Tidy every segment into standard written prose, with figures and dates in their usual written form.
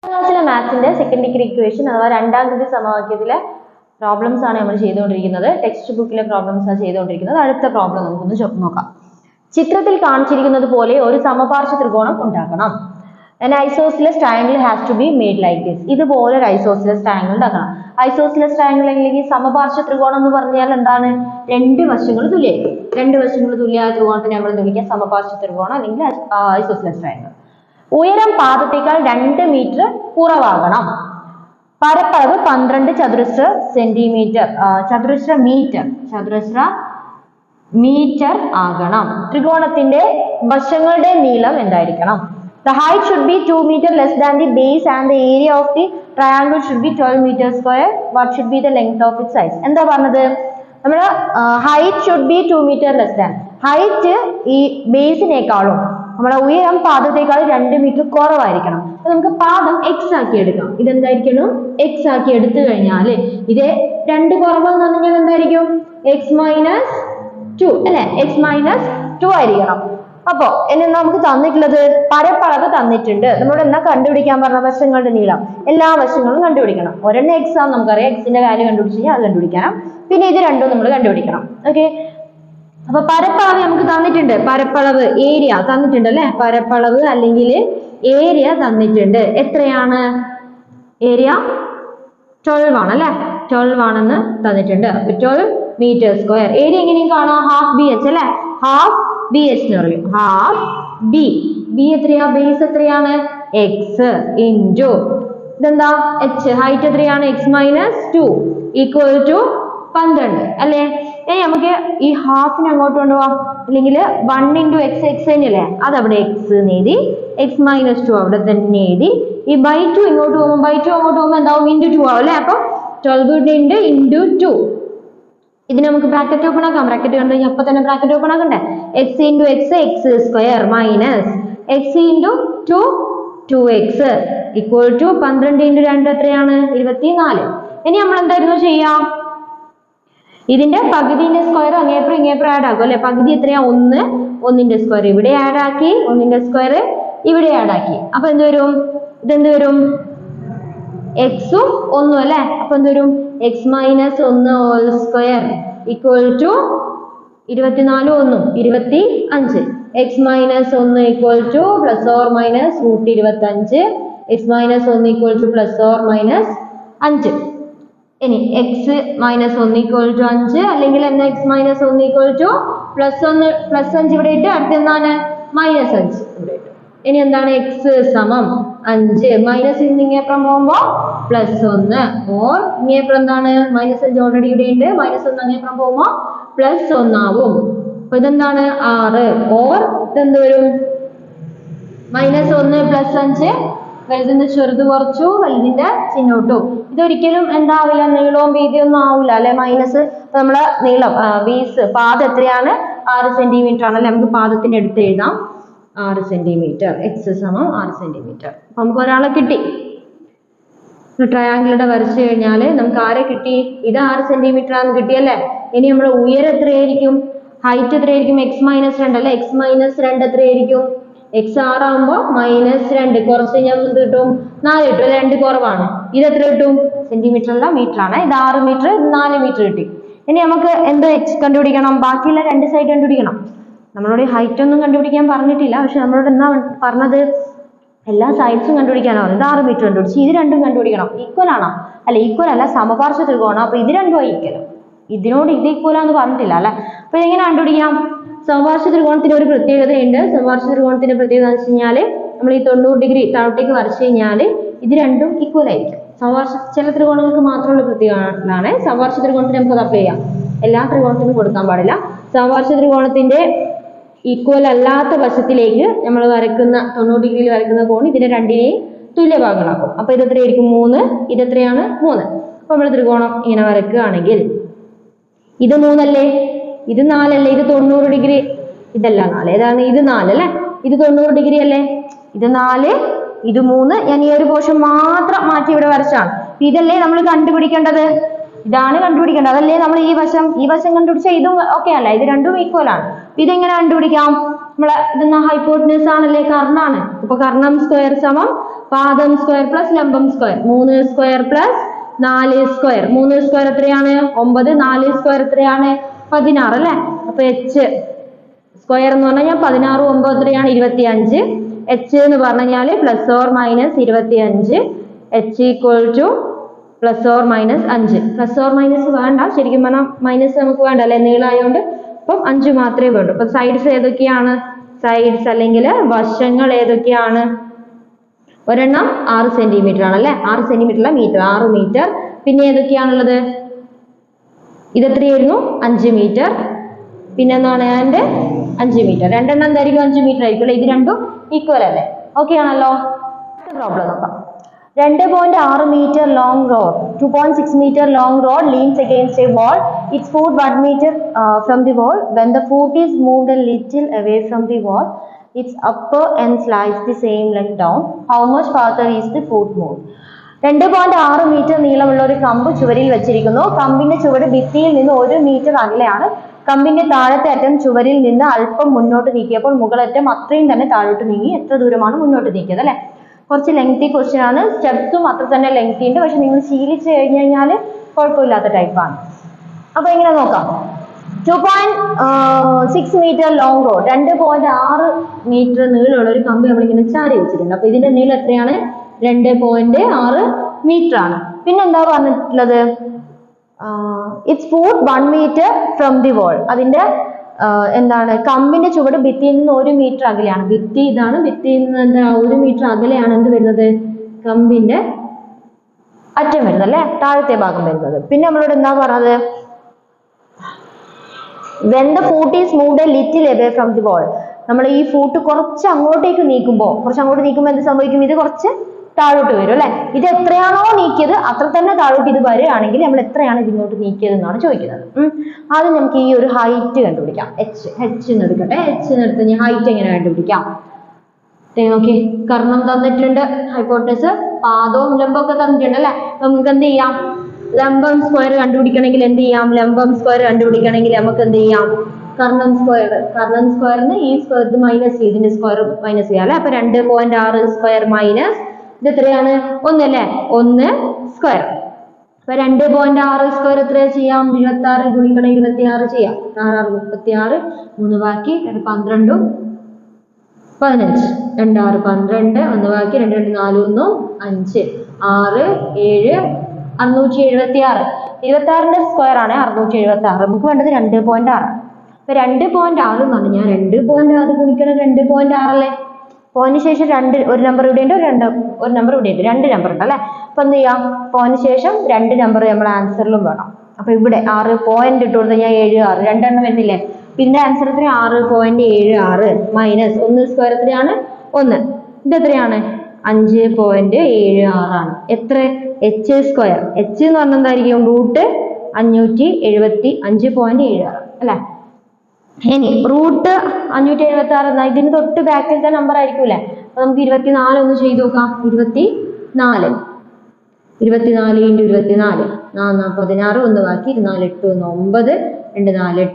ക്ലാസ്സിലെ മാത്സിന്റെ second degree equation അഥവാ രണ്ടാം ഡിഗ്രി സമവാക്യത്തിലെ പ്രോബ്ലംസ് ആണ് നമ്മൾ ചെയ്തുകൊണ്ടിരിക്കുന്നത്. ടെക്സ്റ്റ് ബുക്കിലെ പ്രോബ്ലംസ് ആണ് ചെയ്തുകൊണ്ടിരിക്കുന്നത്. അടുത്ത പ്രോബ്ലം നമുക്കൊന്ന് നോക്കാം. ചിത്രത്തിൽ കാണിച്ചിരിക്കുന്നത് പോലെ ഒരു സമപാർശ്വ ത്രികോണം ഉണ്ടാക്കണം. An isosceles triangle has to be made like this. ഇതുപോലെ ഒരു isosceles triangle ഉണ്ടാക്കണം. Isosceles triangle അല്ലെങ്കിൽ സമപാർശ്വ ത്രികോണം എന്ന് പറഞ്ഞാൽ എന്താണ്? രണ്ട് വശങ്ങൾ തുല്യമായിരിക്കും. രണ്ട് വശങ്ങൾ തുല്യമായ ത്രികോണത്തിനെ നമ്മൾ വിളിക്കുക സമപാർശ്വ ത്രികോണം അല്ലെങ്കിൽ isosceles triangle. ഉയരം പാദത്തേക്കാൾ 2 മീറ്റർ കുറവാകണം. പരപ്പളവ് 12 ചതുരശ്ര സെന്റിമീറ്റർ ചതുരശ്ര മീറ്റർ ആകണം. ത്രികോണത്തിന്റെ വശങ്ങളുടെ നീളം എന്തായിരിക്കണം? The height should be 2 meters less than the base and the area of the triangle should be 12 meters square. What should be the length of its sides? എന്താ പറഞ്ഞത്? നമ്മുടെ height should be 2 meters less than. height ഈ ബേസിനേക്കാളും നമ്മുടെ ഉയരം പാദത്തേക്കാൾ 2 metre കുറവായിരിക്കണം. അപ്പൊ നമുക്ക് പാദം x ആക്കി എടുക്കാം. ഇതെന്തായിരിക്കണം? x ആക്കി എടുത്തു കഴിഞ്ഞാൽ ഇത് 2 കുറവെന്ന് പറഞ്ഞാൽ എന്തായിരിക്കും? x minus 2 അല്ലെ? x minus 2 ആയിരിക്കണം. അപ്പോ ഇനി നമുക്ക് തന്നിട്ടുള്ളത് പരപ്പളവ് തന്നിട്ടുണ്ട്. നമ്മളോട് എന്നാ കണ്ടുപിടിക്കാൻ പറഞ്ഞ വശങ്ങളുടെ നീളം എല്ലാ വശങ്ങളും കണ്ടുപിടിക്കണം. ഒരെണ്ണം x ആണ് നമുക്കറിയാം. x-ന്റെ വാല്യൂ കണ്ടുപിടിച്ച് കഴിഞ്ഞാൽ അത് കണ്ടുപിടിക്കണം. പിന്നെ ഇത് രണ്ടും നമ്മൾ കണ്ടുപിടിക്കണം. ഓക്കെ, അപ്പൊ പരപ്പളവ് നമുക്ക് തന്നിട്ടുണ്ട്. പരപ്പളവ് ഏരിയ തന്നിട്ടുണ്ട് അല്ലെ? പരപ്പളവ് അല്ലെങ്കിൽ ഏരിയ തന്നിട്ടുണ്ട്. എത്രയാണ് ഏരിയ? 12 ആണ് അല്ലെ? 12 ആണെന്ന് തന്നിട്ടുണ്ട്. 12 മീറ്റർ സ്ക്വയർ. ഏരിയ എങ്ങനെയും കാണാം? ഹാഫ് ബി എച്ച് അല്ലെ? ഹാഫ് ബി എച്ച് എന്ന് പറയും. Half B. ബി എത്രയാ? ബേസ് എത്രയാണ്? എക്സ് ഇൻറ്റു ഇതെന്താ? എച്ച്. ഹൈറ്റ് എത്രയാണ്? എക്സ് മൈനസ് 2 ഈക്വൽ ടു 12 അല്ലെ? ഇനി നമുക്ക് ഈ ഹാഫിന് അങ്ങോട്ട് കൊണ്ടുപോവാം. അല്ലെങ്കിൽ 1 ഇൻറ്റു എക്സ് എക്സ് തന്നെയല്ലേ? അതവിടെ എക്സ് എഴുതി. എക്സ് മൈനസ് 2 അവിടെ തന്നെ എഴുതി. ഈ ബൈ 2 ഇങ്ങോട്ട് പോകുമ്പോൾ അങ്ങോട്ട് പോകുമ്പോൾ എന്താവും? ഇൻറ്റു 2 ആവും അല്ലെ? അപ്പൊ 12 ഇൻറ്റു 2. ഇതിന് നമുക്ക് ബ്രാക്കറ്റ് ഓപ്പൺ ആക്കാം. ബ്രാക്കറ്റ് കണ്ടു കഴിഞ്ഞാൽ അപ്പൊ തന്നെ ബ്രാക്കറ്റ് ഓപ്പൺ ആക്കണ്ടേ? X into x x square minus x into 2 2x equal to 12 into 2 എത്രയാണ്? 24. ഇനി നമ്മൾ എന്തായിരുന്നു ചെയ്യാം? ഇതിന്റെ പകുതിന്റെ സ്ക്വയർ അങ്ങേപ്പുറം ഇങ്ങേപ്പുറം ആഡ് ആക്കും അല്ലെ? പകുതി എത്രയാ? 1. 1ന്റെ സ്ക്വയർ ഇവിടെ ആഡ് ആക്കി. 1ന്റെ സ്ക്വയർ ഇവിടെ ആഡ് ആക്കി. അപ്പൊ എന്ത് വരും? ഇതെന്ത് വരും? എക്സും 1 അല്ലെ? അപ്പൊ എന്ത് വരും? X minus 1 whole square equal to 24 1 25. X minus 1 equal to plus or minus √25. X minus 1 equal to plus or minus 5. ഇനി എക്സ് മൈനസ് 1 ഈക്വൽ ടു 5 അല്ലെങ്കിൽ എന്താ? X minus 1 equal to plus 5 ഇവിടെ ഇട്ട് അടുത്ത് എന്താണ്? മൈനസ് 5 ഇവിടെ ഇട്ടു. ഇനി എന്താണ്? എക്സ് സമം 5 മൈനസ് ഇങ്ങേപ്പുറം പോകുമ്പോ പ്ലസ് 1 ഓർ ഇങ്ങേപ്പുറം എന്താണ്? മൈനസ് 5 ഓൾറെഡി ഇവിടെ ഉണ്ട്. മൈനസ് 1 അങ്ങേപ്പുറം പോകുമ്പോ പ്ലസ് 1 ആവും. അപ്പൊ ഇതെന്താണ്? 6 ഓർ ഇതെന്ത് വരും? മൈനസ് 1 പ്ലസ് 5 വലുതിന്റെ ചെറുത് കുറച്ചു വലുതിന്റെ ചിഹ്നോട്ടു. ഇതൊരിക്കലും എന്താവില്ല? നീളവും വീതിയൊന്നും ആവില്ല അല്ലെ? മൈനസ് നമ്മളെ നീളം ബേസ് പാദം എത്രയാണ്? 6 സെന്റിമീറ്റർ ആണല്ലേ? നമുക്ക് പാദത്തിന്റെ അടുത്ത് എഴുതാം 6 സെന്റിമീറ്റർ. എക്സ് സമം 6 സെന്റിമീറ്റർ. അപ്പൊ നമുക്ക് ഒരാളെ കിട്ടി. ട്രയാങ്കിളുടെ വരച്ചു കഴിഞ്ഞാല് നമുക്ക് ആരെ കിട്ടി? ഇത് 6 സെന്റിമീറ്റർ ആണെന്ന് കിട്ടിയല്ലേ? ഇനി നമ്മുടെ ഉയരം എത്രയായിരിക്കും? ഹൈറ്റ് എത്രയായിരിക്കും? എക്സ് മൈനസ് 2 അല്ലെ? എക്സ് മൈനസ് 2 എത്രയായിരിക്കും? എക്സ് 6 ആകുമ്പോ മൈനസ് 2 കുറച്ച് കഴിഞ്ഞാൽ എന്ത് കിട്ടും? 4 കിട്ടും. 2 കുറവാണ്. ഇത് എത്ര കിട്ടും? സെന്റിമീറ്റർ അല്ല മീറ്റർ ആണ്. ഇത് 6 മീറ്റർ, ഇത് 4 മീറ്റർ കിട്ടി. ഇനി നമുക്ക് എന്ത് കണ്ടുപിടിക്കണം? ബാക്കിയുള്ള 2 സൈഡ് കണ്ടുപിടിക്കണം. നമ്മളോട് ഹൈറ്റ് ഒന്നും കണ്ടുപിടിക്കാൻ പറഞ്ഞിട്ടില്ല. പക്ഷെ നമ്മളോട് എന്താ പറഞ്ഞത്? എല്ലാ സൈഡ്സും കണ്ടുപിടിക്കാനാണ്. ഇത് 6 മീറ്റർ കണ്ടുപിടിച്ച് ഇത് രണ്ടും കണ്ടുപിടിക്കണം. ഈക്വൽ ആണോ? അല്ല, ഈക്വൽ അല്ല, സമപാർശ്വ ത്രികോണം. അപ്പൊ ഇത് രണ്ടും ഈക്വൽ. ഇതിനോട് ഇത് ഈക്വലാന്ന് പറഞ്ഞിട്ടില്ല അല്ലെ? അപ്പൊ എങ്ങനെ കണ്ടുപിടിക്കാം? സമപാർശ്വ ത്രികോണത്തിന് ഒരു പ്രത്യേകതയുണ്ട്. സമപാർശ്വ ത്രികോണത്തിന്റെ പ്രത്യേകത എന്ന് വെച്ച് കഴിഞ്ഞാല് നമ്മൾ ഈ 90 ഡിഗ്രി താഴോട്ടേക്ക് വരച്ചു കഴിഞ്ഞാല് ഇത് രണ്ടും ഈക്വൽ ആയിരിക്കും. ചില ത്രികോണങ്ങൾക്ക് മാത്രമുള്ള പ്രത്യേകതയാണ്. സമപാർശ്വ ത്രികോണത്തിന് നമുക്ക് അപ്ലൈ ചെയ്യാം. എല്ലാ ത്രികോണത്തിനും കൊടുക്കാൻ പാടില്ല. സമപാർശ്വ ത്രികോണത്തിന്റെ ഈക്വൽ അല്ലാത്ത വശത്തിലേക്ക് നമ്മൾ വരയ്ക്കുന്ന 90 ഡിഗ്രിയിൽ വരയ്ക്കുന്ന കോൺ ഇതിനെ രണ്ടിനെയും തുല്യ ഭാഗങ്ങളാക്കും. അപ്പൊ ഇത് എത്രയായിരിക്കും? 3. ഇതെത്രയാണ്? 3. അപ്പൊ നമ്മൾ ത്രികോണം ഇങ്ങനെ വരയ്ക്കുകയാണെങ്കിൽ ഇത് 3 അല്ലേ? ഇത് 4 അല്ലേ? ഇത് 90 ഡിഗ്രി. ഇതല്ല 4. ഏതാണ്? ഇത് 4 അല്ലെ? ഇത് 90 ഡിഗ്രി അല്ലേ? ഇത് 4 ഇത് 3. ഞാൻ ഈ ഒരു പോർഷൻ മാത്രം മാറ്റി ഇവിടെ വരച്ചാണ്. ഇതല്ലേ നമ്മൾ കണ്ടുപിടിക്കേണ്ടത്? ഇതാണ് കണ്ടുപിടിക്കേണ്ടത് അതല്ലേ? നമ്മൾ ഈ വശം കണ്ടുപിടിച്ചാൽ ഇതും ഓക്കെ അല്ല? ഇത് രണ്ടും ഈക്വൽ ആണ്. ഇതെങ്ങനെ കണ്ടുപിടിക്കാം? നമ്മളെ ഇതെന്നാ ഹൈപ്പോട്ടനസ് ആണല്ലേ? കർണാണ്. അപ്പൊ കർണം സ്ക്വയർ സമം പാദം സ്ക്വയർ പ്ലസ് ലംബം square 3 square plus 4 square 3 square എത്രയാണ് 9 4 സ്ക്വയർ എത്രയാണ് 16 അല്ലേ അപ്പൊ h സ്ക്വയർ എന്ന് പറഞ്ഞാൽ 16 9 എത്രയാണ് 25 h എന്ന് പറഞ്ഞാൽ plus or minus 25 h equal to plus or minus 5 plus or minus വേണ്ട ശരിക്കും പറഞ്ഞാൽ മൈനസ് നമുക്ക് വേണ്ട അല്ലെ നീളമായതുകൊണ്ട് അപ്പം 5 മാത്രമേ വേണ്ടൂ അപ്പൊ സൈഡ്സ് ഏതൊക്കെയാണ് സൈഡ്സ് അല്ലെങ്കിൽ വശങ്ങൾ ഏതൊക്കെയാണ് ഒരെണ്ണം 6 സെന്റിമീറ്റർ ആണല്ലേ 6 സെന്റിമീറ്റർ മീറ്റർ 6 മീറ്റർ പിന്നെ ഏതൊക്കെയാണുള്ളത് ഇത് എത്രയായിരുന്നു 5 മീറ്റർ പിന്നെ എന്താണ് അതിന്റെ 5 മീറ്റർ രണ്ടെണ്ണം എന്തായിരിക്കും 5 മീറ്റർ ആയിരിക്കും അല്ലേ ഇത് രണ്ടും ഈക്വൽ അല്ലേ ഓക്കെ ആണല്ലോ പ്രോബ്ലം നോക്കാം 2.6 meter long rod 2.6 meter long rod leans against a wall its foot 1 meter from the wall when the foot is moved a little away from the wall its upper end slides the same length down how much farther is the foot moved 2.6 metre നീളമുള്ള ഒരു കമ്പ് ചുവരിൽ വെച്ചിരിക്കുന്നു കമ്പിന്റെ ചുവട് ഭിത്തിയിൽ നിന്ന് 1 metre അകലെയാണ് കമ്പിന്റെ താഴത്തെ അറ്റം ചുവരിൽ നിന്ന് അല്പം മുന്നോട്ട് നീക്കിയപ്പോൾ മുകളറ്റം അത്രയും തന്നെ താഴോട്ട് നീങ്ങി എത്ര ദൂരമാണ് മുന്നോട്ട് നീക്കിയത് അല്ലെ കുറച്ച് ലെങ്തി ക്വസ്റ്റ്യൻ ആണ് സ്റ്റെപ്സും അത്ര തന്നെ ലെങ്തി ഉണ്ട് പക്ഷെ നിങ്ങൾ ശീലിച്ചു കഴിഞ്ഞു കഴിഞ്ഞാൽ കുഴപ്പമില്ലാത്ത ടൈപ്പാണ് അപ്പൊ എങ്ങനെ നോക്കാം 2.6 മീറ്റർ ലോങ് റോഡ് 2.6 മീറ്റർ നീളമുള്ള ഒരു കമ്പി നമ്മളിങ്ങനെ ചാരി വെച്ചിട്ടുണ്ട് അപ്പൊ ഇതിന്റെ നീളം എത്രയാണ് 2.6 മീറ്റർ ആണ് പിന്നെന്താ പറഞ്ഞിട്ടുള്ളത് it's foot 1 metre from the wall അതിന്റെ എന്താണ് കമ്പിന്റെ ചുവട് ഭിത്തിയിൽ നിന്ന് 1 മീറ്റർ അകലെയാണ് ഭിത്തി ഇതാണ് ഭിത്തിയിൽ നിന്ന് എന്താ 1 മീറ്റർ അകലെയാണ് എന്ത് വരുന്നത് കമ്പിന്റെ അറ്റം വരുന്നത് അല്ലെ താഴത്തെ ഭാഗം വരുന്നത് പിന്നെ നമ്മളോട് എന്താ പറഞ്ഞത് when the foot is moved a little away from the wall നമ്മൾ ഈ ഫൂട്ട് കുറച്ച് അങ്ങോട്ടേക്ക് നീക്കുമ്പോൾ എന്ത് സംഭവിക്കും ഇത് കുറച്ച് താഴോട്ട് വരും അല്ലെ ഇത് എത്രയാണോ നീക്കിയത് അത്ര തന്നെ താഴോട്ട് ഇത് വരികയാണെങ്കിൽ നമ്മൾ എത്രയാണ് ഇതിങ്ങോട്ട് നീക്കിയത് എന്നാണ് ചോദിക്കുന്നത് ആദ്യം നമുക്ക് ഈ ഒരു ഹൈറ്റ് കണ്ടുപിടിക്കാം h എന്ന് എടുക്കട്ടെ h എന്ന് എടുത്ത് ഞാൻ ഹൈറ്റ് എങ്ങനെ കണ്ടുപിടിക്കാം നോക്കി കർണം തന്നിട്ടുണ്ട് ഹൈപ്പോട്ടസ് പാദവും ലംബമൊക്കെ തന്നിട്ടുണ്ട് അല്ലെ നമുക്ക് എന്ത് ചെയ്യാം ലംബം സ്ക്വയർ കണ്ടുപിടിക്കണമെങ്കിൽ എന്ത് ചെയ്യാം ലംബം സ്ക്വയർ കണ്ടുപിടിക്കണമെങ്കിൽ നമുക്ക് എന്ത് ചെയ്യാം കർണം സ്ക്വയറിന് ഈ സ്ക്വയർ മൈനസ് ഇതിന്റെ സ്ക്വയർ മൈനസ് ചെയ്യാം അല്ലെ അപ്പൊ 2.6 സ്ക്വയർ മൈനസ് ഇത് എത്രയാണ് 1 അല്ലേ 1 സ്ക്വയർ അപ്പൊ 2.6 സ്ക്വയർ എത്രയാ ചെയ്യാം 26 ഗുണിക്കണം 26 ചെയ്യാം 6 36 3 ബാക്കി 12 15 2 6 12 1 ബാക്കി 2 2 4 1 5 6 7 676 26ന്റെ സ്ക്വയർ ആണ് 676 നമുക്ക് വേണ്ടത് 2.6 അപ്പൊ 2.6 എന്ന് പറഞ്ഞാൽ 2.6 ഗുണിക്കണം 2.6 അല്ലേ പോയിന്റ് ശേഷം ഒരു നമ്പർ ഇവിടെ ഉണ്ട് ഒരു നമ്പർ ഇവിടെ ഉണ്ട് 2 നമ്പർ ഉണ്ട് അല്ലെ അപ്പൊ എന്ത് ചെയ്യാം പോയിന്റ് ശേഷം 2 നമ്പർ നമ്മുടെ ആൻസറിലും വേണം അപ്പൊ ഇവിടെ 6 പോയിന്റ് ഇട്ട് കൊടുത്തു കഴിഞ്ഞാൽ 7 6 രണ്ടെണ്ണം വരുന്നില്ലേ പിന്നെ ആൻസർ എത്ര 6.76 മൈനസ് 1 സ്ക്വയർ എത്രയാണ് 1 ഇത് എത്രയാണ് 5.76 ആണ് എത്ര h സ്ക്വയർ h എന്ന് പറഞ്ഞാൽ എന്തായിരിക്കും റൂട്ട് 575.76 അല്ലെ ഇനി റൂട്ട് 576 ഇതിന് തൊട്ട് ബാക്കിലത്തെ നമ്പർ ആയിരിക്കൂലേ അപ്പൊ നമുക്ക് 24 ഒന്ന് ചെയ്ത് നോക്കാം 24 × 24 16 1 ബാക്കി 24 8 1 9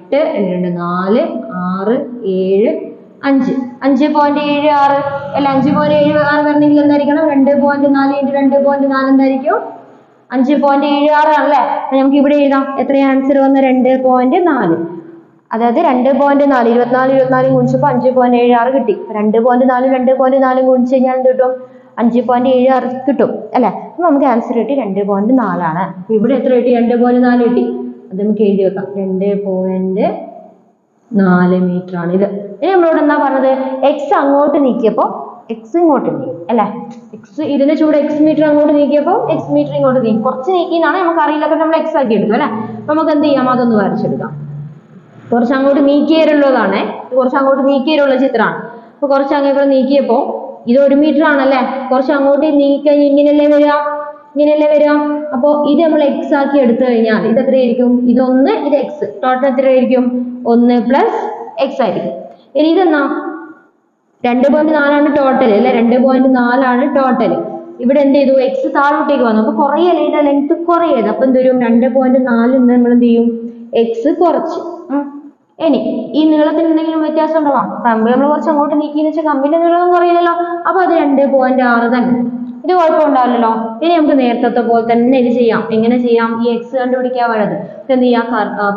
2 4 8 2 4 6 7 5 5.76 അല്ല 5.76 വരണമെങ്കിൽ എന്തായിരിക്കണം 2.4 × 2.4 എന്തായിരിക്കും 5.76 ആണല്ലേ നമുക്ക് ഇവിടെ എഴുതാം എത്ര ആൻസർ വന്ന 2.4 അതായത് 2.4 24 ഗുണിച്ചപ്പോൾ 5.76 കിട്ടി 2.4 2.4 ഗുണിച്ച് കഴിഞ്ഞാൽ എന്ത് കിട്ടും 5.76 കിട്ടും അല്ലെ അപ്പൊ നമുക്ക് ആൻസർ കിട്ടി 2.4 ആണ് ഇവിടെ എത്ര കിട്ടി 2.4 കിട്ടി അത് നമുക്ക് എഴുതി വെക്കാം 2.4 മീറ്റർ ആണ് ഇത് ഇനി നമ്മളോട് എന്താ പറഞ്ഞത് എക്സ് അങ്ങോട്ട് നീക്കിയപ്പോ എക്സ് ഇങ്ങോട്ട് നീക്കി അല്ലെ എക്സ് ഇതിന്റെ ചൂട് എക്സ് മീറ്റർ അങ്ങോട്ട് നീക്കിയപ്പോ എക്സ് മീറ്റർ ഇങ്ങോട്ട് നീക്കി കുറച്ച് നീക്കിയെന്നാണ് നമുക്ക് അറിയില്ല നമ്മൾ എക്സ് ആക്കി എടുക്കും അല്ലെ അപ്പൊ നമുക്ക് എന്ത് ചെയ്യാം അതൊന്ന് വരച്ചെടുക്കാം കുറച്ച് അങ്ങോട്ട് നീക്കിയേരുള്ളതാണ് കുറച്ച് അങ്ങോട്ട് നീക്കിയേരുള്ള ചിത്രമാണ് അപ്പൊ കുറച്ച് അങ്ങോട്ട് നീക്കിയപ്പോ ഇത് 1 മീറ്റർ ആണല്ലേ കുറച്ച് അങ്ങോട്ട് നീക്കി ഇങ്ങനെയല്ലേ വരിക അപ്പൊ ഇത് നമ്മൾ എക്സ് ആക്കി എടുത്തു കഴിഞ്ഞാൽ ഇത് എത്രയായിരിക്കും ഇതൊന്ന് ഇത് എക്സ് ടോട്ടൽ എത്രയായിരിക്കും 1 പ്ലസ് എക്സ് ആയിരിക്കും ഇനി ഇതെന്നാ 2.4 ആണ് ടോട്ടൽ അല്ലെ 2.4 ആണ് ടോട്ടൽ ഇവിടെ എന്ത് ചെയ്തു എക്സ് താഴോട്ടേക്ക് വന്നു അപ്പൊ കുറയല്ലേ ഇതിന്റെ ലെങ്ത് കുറയത് അപ്പൊ എന്ത് വരും 2.4 നമ്മൾ എന്ത് ചെയ്യും എക്സ് കുറച്ച് ഇനി ഈ നീളത്തിന് എന്തെങ്കിലും വ്യത്യാസം ഉണ്ടോ കമ്പി നമ്മൾ കുറച്ച് അങ്ങോട്ട് നീക്കിയെന്ന് വെച്ചാൽ കമ്പിന്റെ നീളം കുറയില്ലല്ലോ അപ്പൊ അത് 2.6 തന്നെ ഇത് കുഴപ്പമുണ്ടാവില്ലല്ലോ. ഇനി നമുക്ക് നേരത്തെ പോലെ തന്നെ ഇത് ചെയ്യാം. എങ്ങനെ ചെയ്യാം? ഈ എക്സ് കണ്ടുപിടിക്കാൻ വേണ്ടത് എന്ത് ചെയ്യാം?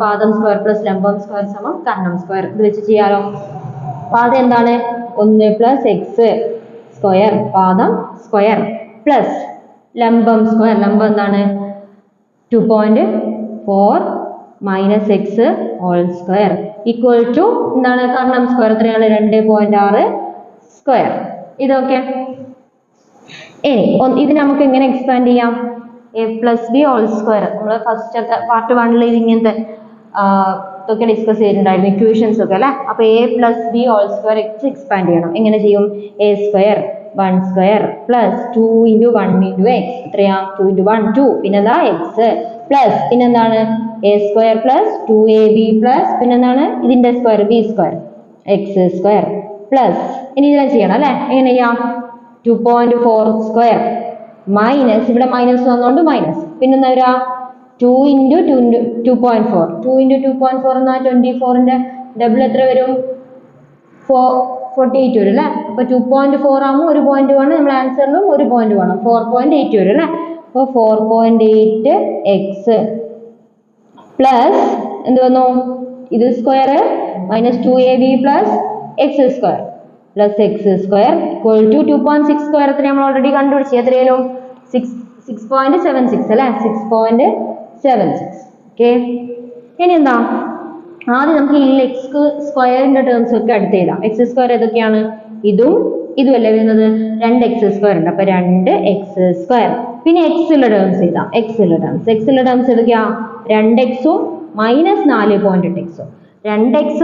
പാദം സ്ക്വയർ പ്ലസ് ലംബം സ്ക്വയർ സമം കർണം സ്ക്വയർ. ഇത് വെച്ച് ചെയ്യാലോ. പാദം എന്താണ്? 1 പ്ലസ് എക്സ് സ്ക്വയർ പാദം സ്ക്വയർ പ്ലസ് ലംബം സ്ക്വയർ. ലംബം എന്താണ്? 2.4 minus x whole square equal to എന്താണ്? കർണം സ്ക്വയർ എത്രയാണ്? 2.6 സ്ക്വയർ. ഇതൊക്കെ ഇനി ഇത് നമുക്ക് എങ്ങനെ എക്സ്പാൻഡ് ചെയ്യാം? A plus b whole square. നമ്മൾ ഫസ്റ്റ് പാർട്ട് 1 ഇത് ഇങ്ങനത്തെ ഇതൊക്കെ ഡിസ്കസ് ചെയ്തിട്ടുണ്ടായിരുന്നു, ഇക്വേഷൻസ് ഒക്കെ അല്ലെ. അപ്പൊ a plus b whole square expand ചെയ്യണം. എങ്ങനെ ചെയ്യും? A square 1 square plus 2 × 1 × x എത്രയാ? 2 × 1 2 പിന്നെന്താ എക്സ് പ്ലസ് പിന്നെന്താണ്? A square plus 2ab plus പിന്നെന്താണ്? ഇതിന്റെ square b square x square plus ഇനി ഇതിനെ ചെയ്യണം അല്ലെ. എങ്ങനെ ചെയ്യാം? 2.4 സ്ക്വയർ മൈനസ് ഇവിടെ മൈനസ് വന്നുകൊണ്ട് മൈനസ് പിന്നെന്താ വരാ? 2 × 2.4 2 × 2.4 എന്നാ 24ന്റെ ഡബിൾ എത്ര വരും? 48 വരും അല്ലെ. അപ്പൊ 2.4 ആകുമ്പോൾ 1 പോയിന്റ് വേണം, നമ്മൾ ആൻസറിലും 1 പോയിന്റ് വേണം, 4.8 വരും അല്ലെ. അപ്പൊ 4.8 എക്സ് പ്ലസ് എന്ത് വന്നു? ഇത് square minus 2ab plus x square plus x square equal to 2.6 square എത്ര നമ്മൾ ഓൾറെഡി കണ്ടുപിടിച്ചു. എത്രയായാലും 6.76 അല്ലെ. 6.76. ഓക്കെ. ഇനി എന്താ? ആദ്യം നമുക്ക് ഈ എക്സ് സ്ക്വയറിന്റെ ടേംസ് ഒക്കെ അടുത്ത് എഴുതാം. എക്സ് സ്ക്വയർ ഏതൊക്കെയാണ്? ഇതും ഇതും അല്ലേ വരുന്നത്? 2x സ്ക്വയർ ഉണ്ട്. അപ്പൊ 2x സ്ക്വയർ. പിന്നെ എക്സിലെ ടേംസ് എഴുതാം. എക്സിലെ ടേംസ് ഏതൊക്കെയാ? 2x minus 4.8x 2x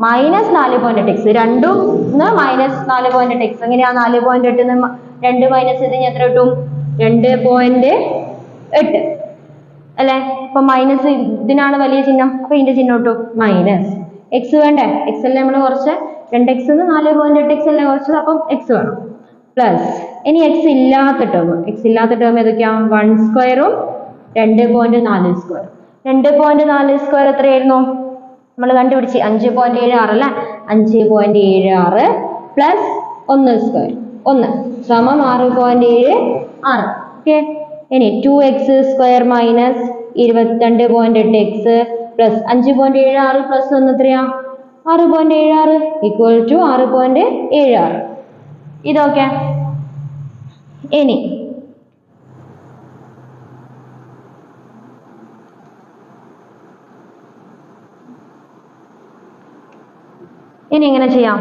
minus 4.8x രണ്ടും മൈനസ് 4.8x. എങ്ങനെയാ? 4.8 2 മൈനസ് ചെയ്ത് കഴിഞ്ഞാൽ എത്ര കിട്ടും? 2.8 അല്ലെ. അപ്പൊ മൈനസ് ഇതിനാണ് വലിയ ചിഹ്നം, അപ്പൊ ഇതിന്റെ ചിഹ്നം കിട്ടും മൈനസ്. എക്സ് വേണ്ടേ? എക്സ് അല്ലേ നമ്മൾ കുറച്ച് 2x 4.8x അല്ലേ കുറച്ചത്, അപ്പം എക്സ് വേണം പ്ലസ്. ഇനി എക്സ് ഇല്ലാത്ത ടേം ഏതൊക്കെയാ? 1 സ്ക്വയറും 2.4 സ്ക്വയർ. 2.4 സ്ക്വയർ എത്രയായിരുന്നു? നമ്മൾ കണ്ടുപിടിച്ച് 5.76 അല്ലെ. 5.76 പ്ലസ് 1 സ്ക്വയർ 1 സമം 6.76. ഓക്കെ. ഇനി 2x square minus 22.8x plus 5.76 plus 1 എത്രയാ? 6.76 ഈക്വൽ ടു 6.76. ഇതൊക്കെ ഇനി എങ്ങനെ ചെയ്യാം?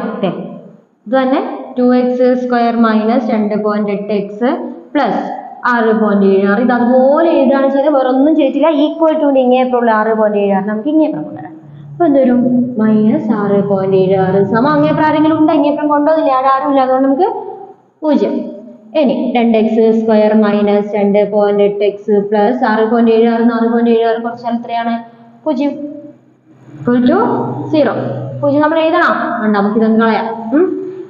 ഇത് തന്നെ 2x square minus 2.8x plus 6.76. ഇത് അതുപോലെ എഴുതാണ് ചെയ്ത്, വേറെ ഒന്നും ചെയ്തിട്ടില്ല. ഈക്വൽ ടു ഇങ്ങേപ്പുള്ള 6.76 നമുക്ക് ഇങ്ങേപ്പുറം കൊണ്ടുവരാം. അപ്പൊ എന്തൊരു? മൈനസ് 6.76 സമം അങ്ങേപ്പുറം ആരെങ്കിലും ഉണ്ടോ? ഇങ്ങേപ്പുറം കൊണ്ടുവന്നില്ല, ആരും ഇല്ല, അതുകൊണ്ട് നമുക്ക് 0. ഇനി 2x square minus 2.8x plus 6.76 6.76 കുറച്ചാൽ എത്രയാണ്? 0 ഈക്വൽ ടു 0. 0 നമ്മൾ എഴുതണം, നമുക്ക് ഇതൊന്നും കളയാം.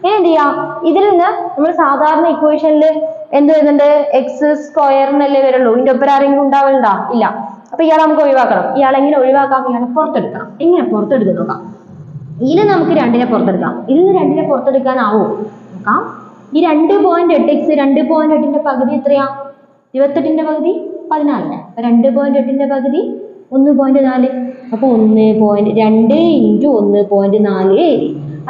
എന്ത് ചെയ്യാം? ഇതിൽ നിന്ന് നമ്മൾ സാധാരണ ഇക്വേഷനിൽ എന്ത് വരുന്നുണ്ട്? എക്സ് സ്ക്വയറിനല്ലേ വരുള്ളൂ. ഇതിന്റെ ഒപ്പം ആരെങ്കിലും ഉണ്ടാവില്ല? ഇല്ല. അപ്പൊ ഇയാളെ നമുക്ക് ഒഴിവാക്കണം. ഇയാളെ എങ്ങനെ ഒഴിവാക്കാം? ഇയാളെ പുറത്തെടുക്കണം. എങ്ങനെ പുറത്തെടുത്ത് നോക്കാം? ഇതിൽ നമുക്ക് 2നെ പുറത്തെടുക്കാം. ഇതിൽ 2നെ പുറത്തെടുക്കാനാവോ നോക്കാം. ഈ 2.8x 2.8ന്റെ പകുതി എത്രയാ? 28ന്റെ പകുതി 14. 2.8ന്റെ പകുതി 1.4. അപ്പൊ 1.2 × 1.4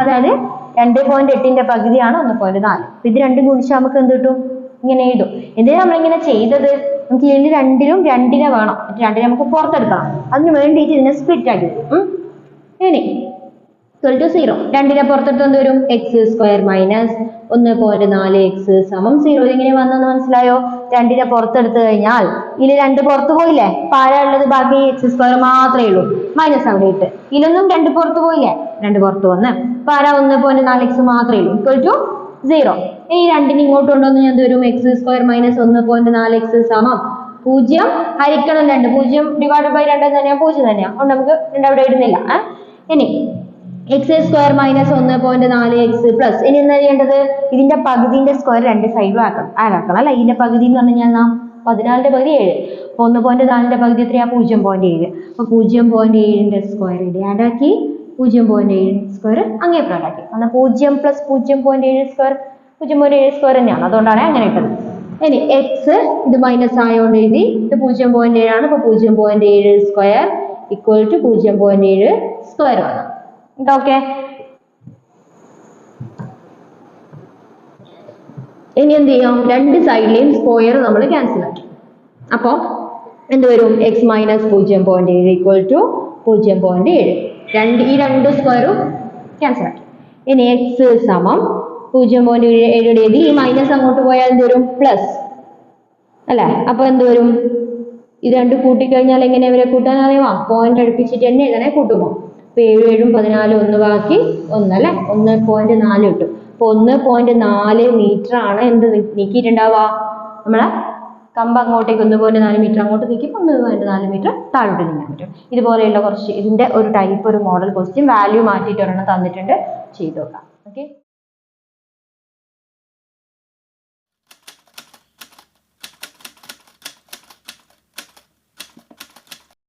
അതായത് 2.8ന്റെ പകുതിയാണ് 1.4. ഇത് രണ്ടും ഗുണിച്ചാൽ നമുക്ക് എന്ത് കിട്ടും? ഇങ്ങനെ എഴുതും. എന്തിനാ നമ്മളിങ്ങനെ ചെയ്തത്? നമുക്ക് ഇതിൽ രണ്ടിലും 2നെ വേണം, 2നെ നമുക്ക് പുറത്തെടുക്കണം. അതിന് വേണ്ടിയിട്ട് ഇതിനെ സ്പ്ലിറ്റ് ആക്കി. ഇനി 0. 2നെ പുറത്തെടുത്ത് എന്ത് വരും? എക്സ് സ്ക്വയർ മൈനസ് 1.4x സമം 0. ഇങ്ങനെ വന്നെന്ന് മനസ്സിലായോ? 2നെ പുറത്തെടുത്ത് കഴിഞ്ഞാൽ ഇതിൽ 2 പുറത്തു പോയില്ലേ? ആരാ ഉള്ളത്? ബാക്കി എക്സ് സ്ക്വയർ മാത്രമേ ഉള്ളൂ. മൈനസ് അവിടെ ഇട്ട് ഇതിലൊന്നും 2 പുറത്തു പോയില്ലേ? 2 പുറത്തു വന്ന് ആരാ? 1.4x മാത്രമേ ഉള്ളൂ. Equal to 0. ഈ 2നെ ഇങ്ങോട്ട് കൊണ്ടുവന്ന് എന്ത് വരും? എക്സ് സ്ക്വയർ മൈനസ് 1.4x സമം 0 ഹരിക്കണം 2. 0 ഡിവൈഡ് ബൈ 2 തന്നെയാണ്, 0 തന്നെയാണ്. അതുകൊണ്ട് നമുക്ക് 2 അവിടെ ഇടുന്നില്ല. ഇനി X square minus 1.4x plus ഇനി എന്താ ചെയ്യേണ്ടത്? ഇതിന്റെ പകുതിന്റെ സ്ക്വയർ 2 സൈഡിലും ആഡാക്കണം അല്ലെ. ഇതിന്റെ പകുതി എന്ന് പറഞ്ഞു കഴിഞ്ഞാൽ 14ന്റെ പകുതി 7. അപ്പൊ 1.4ന്റെ പകുതി എത്രയാ? 0.7. അപ്പൊ 0.7ന്റെ സ്ക്വയർ ഇവിടെ ആഡാക്കി, 0.7 സ്ക്വയർ അങ്ങേപ്പുറം ആഡാക്കി. കാരണം 0 പ്ലസ് 0.7 സ്ക്വയർ 0.7 സ്ക്വയർ തന്നെയാണ്, അതുകൊണ്ടാണ് അങ്ങനെ ഇട്ടത്. ഇനി എക്സ് ഇത് മൈനസ് ആയതുകൊണ്ട് എഴുതി ഇത് 0.7 ആണ്. അപ്പൊ 0.7 സ്ക്വയർ ഈക്വൽ ടു 0.7 സ്ക്വയർ ആണ്. ഓക്കെ, ഇനി എന്ത് ചെയ്യാം? രണ്ട് സൈഡിലെയും സ്ക്വയർ നമ്മൾ ക്യാൻസൽ ആക്കി. അപ്പൊ എന്ത് വരും? X minus 0.7 equal to 0.7. ഈ രണ്ട് സ്ക്വയറും ക്യാൻസൽ ആക്കി. ഇനി എക്സ് സമം 0.7 എഴുതി ഈ മൈനസ് അങ്ങോട്ട് പോയാൽ എന്ത് വരും? പ്ലസ് അല്ലെ? അപ്പൊ എന്ത് വരും? ഇത് രണ്ട് കൂട്ടിക്കഴിഞ്ഞാൽ എങ്ങനെ ഇവരെ കൂട്ടാൻ അറിയാമോ? പോയിന്റ് അടുപ്പിച്ചിട്ട് തന്നെ എഴുതണേ കൂട്ടുമോ? അപ്പൊ 7 7 14 1 ബാക്കി 1 അല്ലെ? 1.4 കിട്ടും. അപ്പൊ 1.4 മീറ്റർ ആണ് എന്ത് നീക്കിയിട്ടുണ്ടാവുക? നമ്മളെ കമ്പ് അങ്ങോട്ടേക്ക് 1.4 മീറ്റർ അങ്ങോട്ട് നീക്കിയപ്പോൾ 1.4 മീറ്റർ താഴോട്ട് നീങ്ങാൻ പറ്റും. ഇതുപോലെയുള്ള കുറച്ച് ഇതിന്റെ ഒരു ടൈപ്പ് ഒരു മോഡൽ ക്വസ്റ്റ്യൻ വാല്യൂ മാറ്റിയിട്ട് ഒരെണ്ണം തന്നിട്ടുണ്ട്, ചെയ്ത് നോക്കാം. ഓക്കെ.